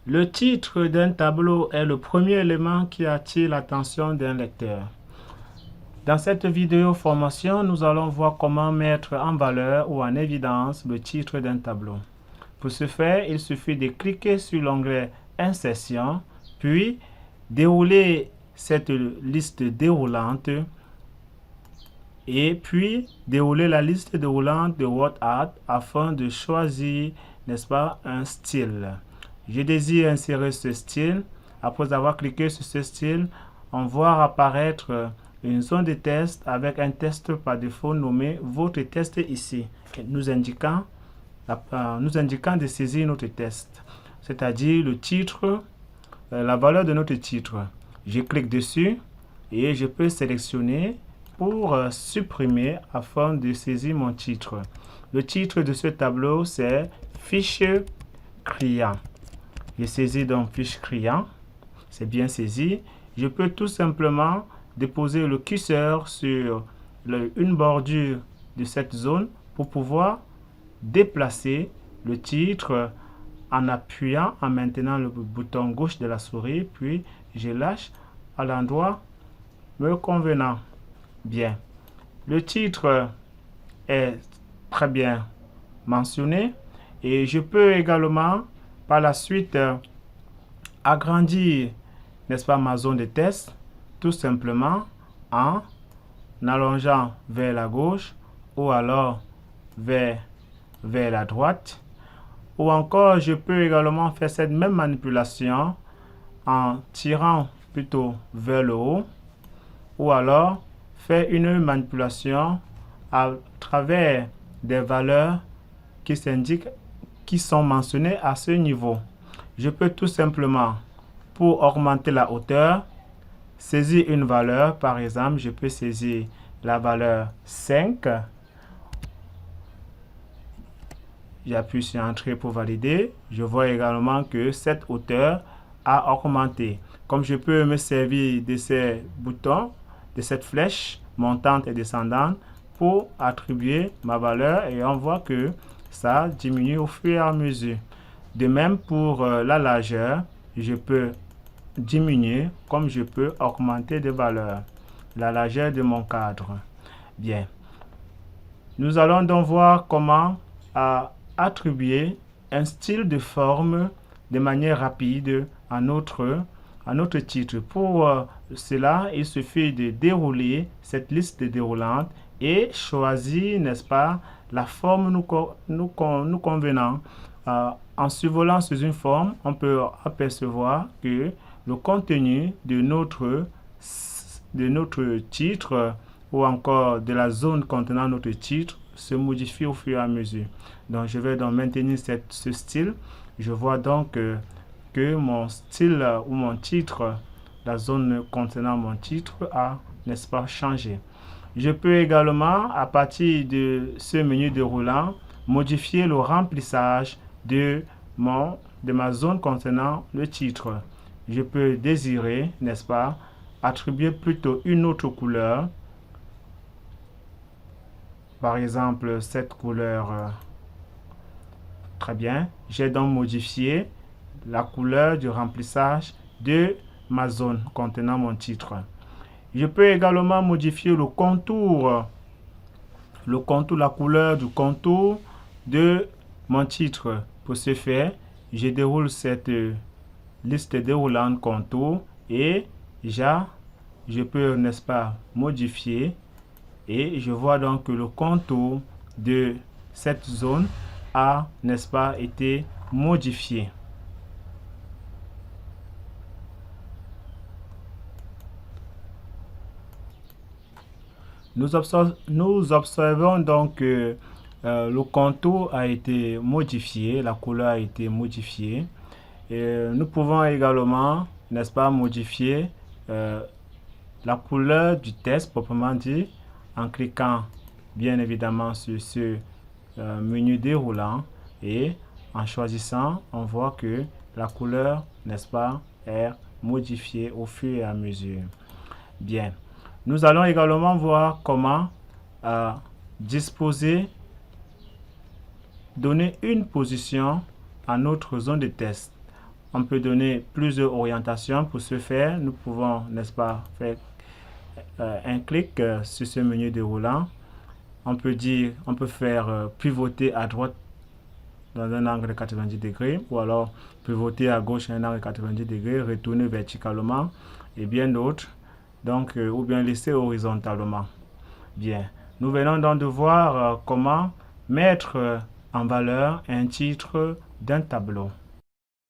Le titre d'un tableau est le premier élément qui attire l'attention d'un lecteur. Dans cette vidéo formation, nous allons voir comment mettre en valeur ou en évidence le titre d'un tableau. Pour ce faire, il suffit de cliquer sur l'onglet Insertion, puis dérouler cette liste déroulante et puis dérouler la liste déroulante de WordArt afin de choisir, n'est-ce pas, un style. Je désire insérer ce style. Après avoir cliqué sur ce style, on voit apparaître une zone de test avec un test par défaut nommé votre test ici, nous indiquant de saisir notre test, c'est-à-dire le titre, la valeur de notre titre. Je clique dessus et je peux sélectionner pour supprimer afin de saisir mon titre. Le titre de ce tableau, c'est fiche client. Je saisis donc fiche client. C'est bien saisi. Je peux tout simplement déposer le curseur sur une bordure de cette zone pour pouvoir déplacer le titre en appuyant, en maintenant le bouton gauche de la souris, puis je lâche à l'endroit me convenant. Bien. Le titre est très bien mentionné et je peux également par la suite agrandir, n'est-ce pas, ma zone de test tout simplement en allongeant vers la gauche ou alors vers la droite, ou encore je peux également faire cette même manipulation en tirant plutôt vers le haut, ou alors faire une manipulation à travers des valeurs qui s'indiquent, qui sont mentionnées à ce niveau. Je peux tout simplement, pour augmenter la hauteur, saisir une valeur. Par exemple, je peux saisir la valeur 5. J'appuie sur Entrée pour valider. Je vois également que cette hauteur a augmenté. Comme je peux me servir de ces boutons, de cette flèche montante et descendante pour attribuer ma valeur, et on voit que ça diminue au fur et à mesure. De même pour la largeur, je peux diminuer comme je peux augmenter de valeur la largeur de mon cadre. Bien. Nous allons donc voir comment attribuer un style de forme de manière rapide à notre titre. Pour cela, il suffit de dérouler cette liste déroulante et choisir, n'est-ce pas, la forme nous convenant. En survolant sur une forme, on peut apercevoir que le contenu de notre titre ou encore de la zone contenant notre titre se modifie au fur et à mesure. Donc, je vais donc maintenir ce style. Je vois donc que mon style ou mon titre, la zone contenant mon titre a, n'est-ce pas, changé. Je peux également, à partir de ce menu déroulant, modifier le remplissage de ma zone contenant le titre. Je peux désirer, n'est-ce pas, attribuer plutôt une autre couleur. Par exemple, cette couleur. Très bien. J'ai donc modifié la couleur du remplissage de ma zone contenant mon titre. Je peux également modifier le contour, la couleur du contour de mon titre. Pour ce faire, je déroule cette liste déroulante contour et je peux, n'est-ce pas, modifier, et je vois donc que le contour de cette zone a, n'est-ce pas, été modifié. Nous observons donc que le contour a été modifié, la couleur a été modifiée. Et nous pouvons également, n'est-ce pas, modifier la couleur du test proprement dit en cliquant bien évidemment sur ce menu déroulant, et en choisissant, on voit que la couleur, n'est-ce pas, est modifiée au fur et à mesure. Bien. Nous allons également voir comment donner une position à notre zone de test. On peut donner plusieurs orientations. Pour ce faire, nous pouvons, n'est-ce pas, faire un clic sur ce menu déroulant. On peut faire pivoter à droite dans un angle de 90 degrés, ou alors pivoter à gauche à un angle de 90 degrés, retourner verticalement et bien d'autres. Donc, ou bien laisser horizontalement. Bien, nous venons donc de voir comment mettre en valeur un titre d'un tableau.